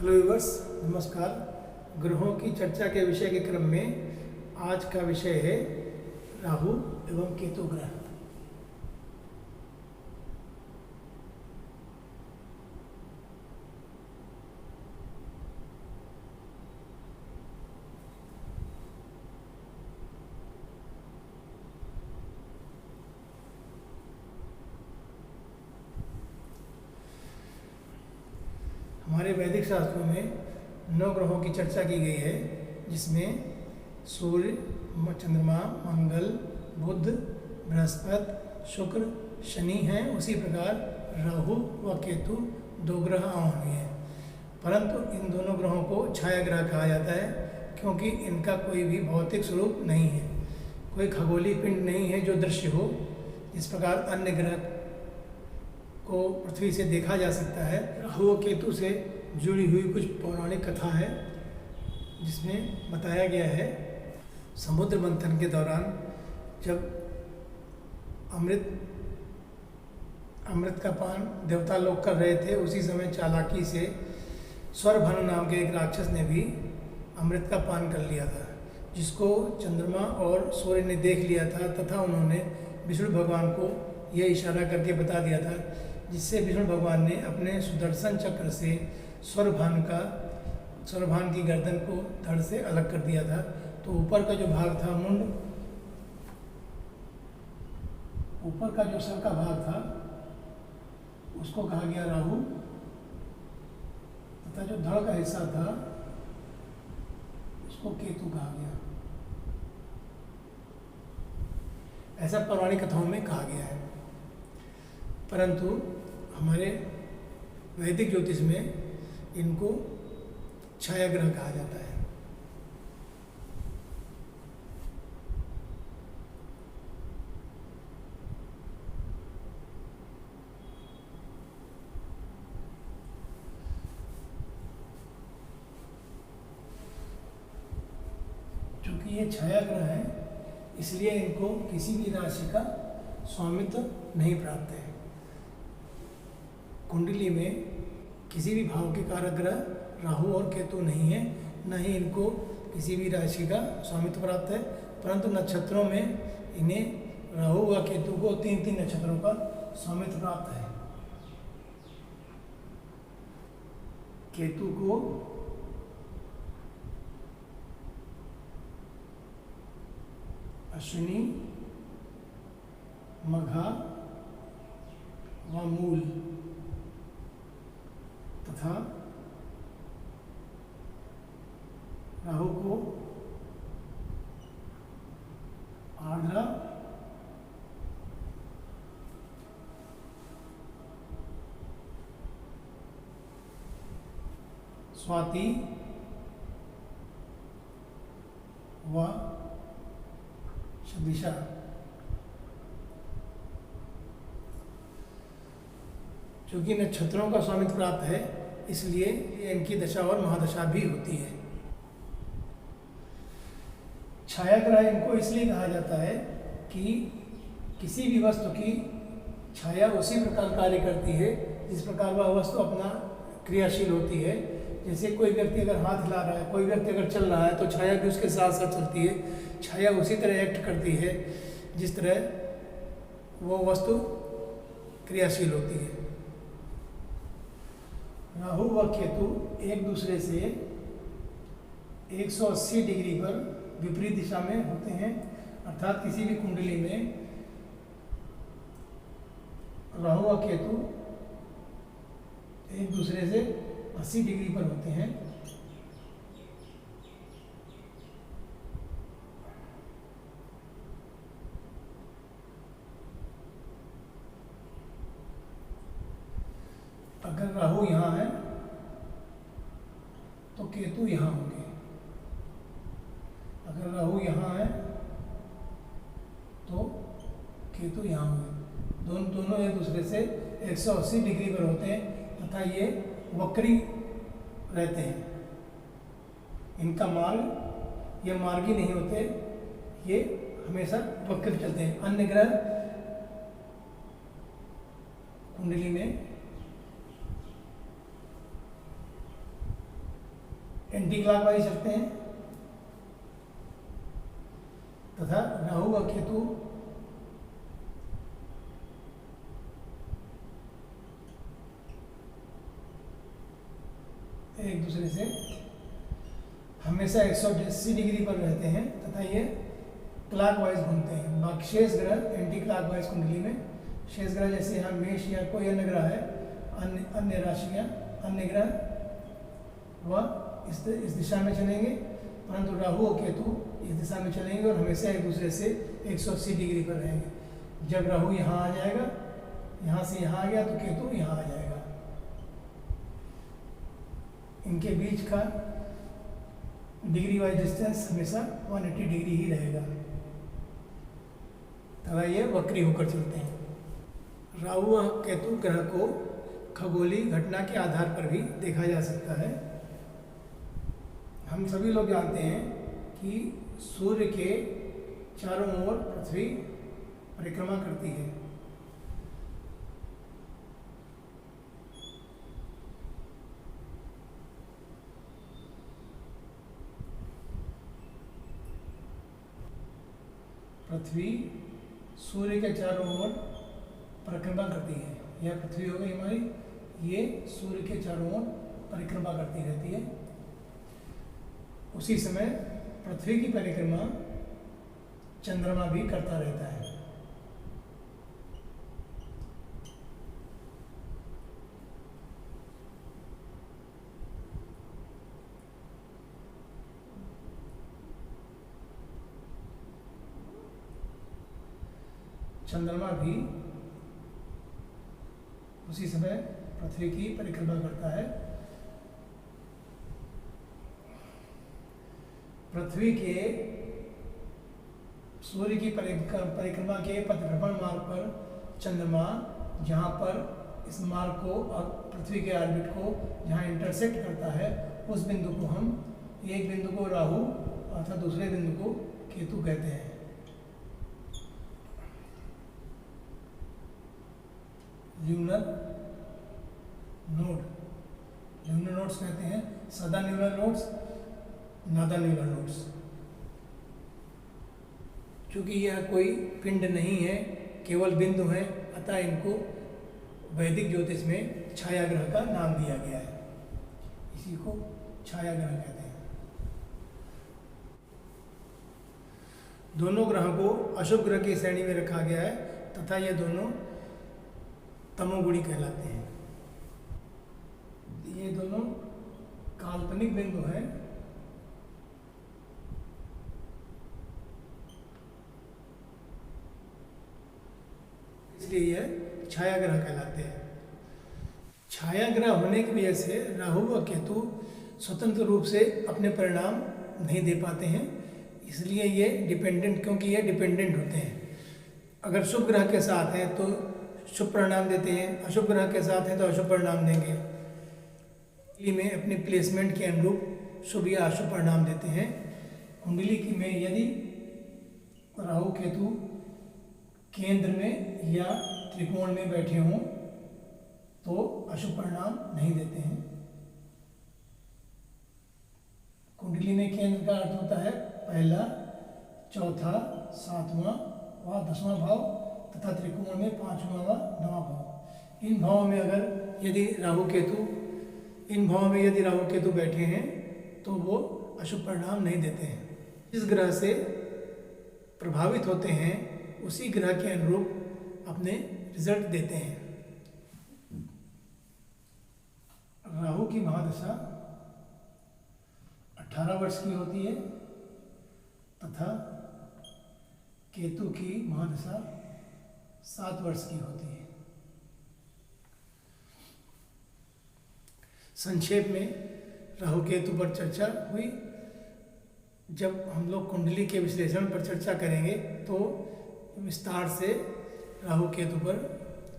Hello viewers, नमस्कार। ग्रहों की चर्चा के विषय के क्रम में आज का विषय है राहु एवं केतु ग्रह। हमारे वैदिक शास्त्रों में 9 ग्रहों की चर्चा की गई है, जिसमें सूर्य, चंद्रमा, मंगल, बुध, बृहस्पति, शुक्र, शनि हैं। उसी प्रकार राहु व केतु 2 ग्रह और भी हैं, परंतु इन दोनों ग्रहों को छाया ग्रह कहा जाता है, क्योंकि इनका कोई भी भौतिक स्वरूप नहीं है, कोई खगोलीय पिंड नहीं है जो दृश्य हो। इस प्रकार अन्य ग्रह को पृथ्वी से देखा जा सकता है। राहु और केतु से जुड़ी हुई कुछ पौराणिक कथा है, जिसमें बताया गया है समुद्र मंथन के दौरान जब अमृत का पान देवता लोग कर रहे थे, उसी समय चालाकी से स्वरभानु नाम के एक राक्षस ने भी अमृत का पान कर लिया था, जिसको चंद्रमा और सूर्य ने देख लिया था, तथा उन्होंने विष्णु भगवान को यह इशारा करके बता दिया था, जिससे विष्णु भगवान ने अपने सुदर्शन चक्र से स्वरभान की गर्दन को धड़ से अलग कर दिया था। तो ऊपर का जो भाग था, मुंड, ऊपर का जो सर का भाग था, उसको कहा गया राहु, तथा जो धड़ का हिस्सा था उसको केतु कहा गया। ऐसा पौराणिक कथाओं में कहा गया है, परंतु हमारे वैदिक ज्योतिष में इनको छाया ग्रह कहा जाता है। चूंकि ये छाया ग्रह है, इसलिए इनको किसी भी राशि का स्वामित्व नहीं प्राप्त है। कुंडली में किसी भी भाव के कारक ग्रह राहु और केतु नहीं है, न ही इनको किसी भी राशि का स्वामित्व प्राप्त है, परंतु नक्षत्रों में इन्हें राहु व केतु को 3-3 नक्षत्रों का स्वामित्व प्राप्त है। केतु को अश्विनी, मघा व मूल तथा राहु को आर्द्रा, स्वाति व शतभिषा। चूंकि नक्षत्रों का स्वामित्व प्राप्त है, इसलिए इनकी दशा और महादशा भी होती है। छाया ग्रह इनको इसलिए कहा जाता है कि किसी भी वस्तु की छाया उसी प्रकार कार्य करती है जिस प्रकार वह वस्तु अपना क्रियाशील होती है। जैसे कोई व्यक्ति अगर हाथ हिला रहा है, कोई व्यक्ति अगर चल रहा है, तो छाया भी उसके साथ साथ चलती है। छाया उसी तरह एक्ट करती है जिस तरह वो वस्तु क्रियाशील होती है। राहु व केतु एक दूसरे से 180 डिग्री पर विपरीत दिशा में होते हैं, अर्थात किसी भी कुंडली में राहु व केतु एक दूसरे से 80 डिग्री पर होते हैं। अगर राहु यहाँ है तो केतु यहाँ होंगे, अगर राहु यहाँ है तो केतु यहाँ होंगे। दोनों एक दूसरे से 180 डिग्री पर होते हैं, तथा ये वक्री रहते हैं। इनका मार्ग, ये मार्गी नहीं होते, ये हमेशा वक्र चलते हैं। अन्य ग्रह कुंडली में एंटी क्लॉकवाइज चलते हैं तथा राहु व केतु एक दूसरे से हमेशा 180 डिग्री पर रहते हैं तथा ये क्लॉकवाइज घूमते हैं। बाकी शेष ग्रह एंटी क्लॉकवाइज कुंडली में, शेष ग्रह जैसे यहाँ मेष या कोई अन्य ग्रह है, अन्य राशियाँ, अन्य ग्रह वह इस दिशा में चलेंगे, परंतु राहु और केतु इस दिशा में चलेंगे और हमेशा एक दूसरे से 180 डिग्री पर रहेंगे। जब राहु यहाँ आ जाएगा, यहाँ से यहाँ आ गया तो केतु यहाँ आ जाएगा। इनके बीच का डिग्री वाइज डिस्टेंस हमेशा 180 डिग्री ही रहेगा तथा ये वक्री होकर चलते हैं। राहु व केतु ग्रह को खगोलीय घटना के आधार पर भी देखा जा सकता है। हम सभी लोग जानते हैं कि सूर्य के चारों ओर पृथ्वी परिक्रमा करती है। पृथ्वी सूर्य के चारों ओर परिक्रमा करती है। यह पृथ्वी हो गई हमारी, ये सूर्य के चारों ओर परिक्रमा करती रहती है। उसी समय पृथ्वी की परिक्रमा चंद्रमा भी करता रहता है। चंद्रमा भी उसी समय पृथ्वी की परिक्रमा करता है। पृथ्वी के सूर्य की परिक्रमा के पथभ्रमण मार्ग पर चंद्रमा, जहाँ पर इस मार्ग को और पृथ्वी के ऑर्बिट को जहाँ इंटरसेक्ट करता है, उस बिंदु को हम, एक बिंदु को राहु अर्थात दूसरे बिंदु को केतु कहते हैं। ल्यूनर नोड, ल्यूनर नोड्स कहते हैं, सदा न्यूनर नोड्स, नादा न्यूनर नोड्स। क्योंकि यह कोई पिंड नहीं है, केवल बिंदु है, अतः इनको वैदिक ज्योतिष में छाया ग्रह का नाम दिया गया है। इसी को छाया ग्रह कहते हैं। दोनों ग्रहों को अशुभ ग्रह की श्रेणी में रखा गया है तथा ये दोनों तमोगुणी कहलाते हैं। ये दोनों काल्पनिक बिंदु हैं, इसलिए यह छाया ग्रह कहलाते हैं। छाया ग्रह होने की वजह से राहु व केतु स्वतंत्र रूप से अपने परिणाम नहीं दे पाते हैं, इसलिए ये डिपेंडेंट, क्योंकि ये डिपेंडेंट होते हैं। अगर शुभ ग्रह के साथ हैं तो शुभ परिणाम देते हैं, अशुभ ग्रह के साथ हैं तो अशुभ परिणाम देंगे। कुंडली में अपने प्लेसमेंट के अनुरूप शुभ या अशुभ परिणाम देते हैं। कुंडली की में यदि राहु केतु केंद्र में या त्रिकोण में बैठे हों तो अशुभ परिणाम नहीं देते हैं। कुंडली में केंद्र का अर्थ होता है पहला, चौथा, सातवां व 10वां भाव तथा त्रिकोण में 5वां व 9वां भाव। इन भावों में अगर यदि राहु केतु, इन भावों में यदि राहु केतु बैठे हैं तो वो अशुभ परिणाम नहीं देते हैं। जिस ग्रह से प्रभावित होते हैं उसी ग्रह के अनुरूप अपने रिजल्ट देते हैं। राहु की महादशा 18 वर्ष की होती है तथा केतु की महादशा 7 वर्ष की होती है। संक्षेप में राहु केतु पर चर्चा हुई। जब हम लोग कुंडली के विश्लेषण पर चर्चा करेंगे तो विस्तार से राहु केतु पर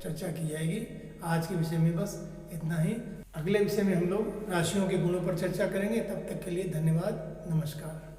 चर्चा की जाएगी। आज के विषय में बस इतना ही। अगले विषय में हम लोग राशियों के गुणों पर चर्चा करेंगे। तब तक के लिए धन्यवाद, नमस्कार।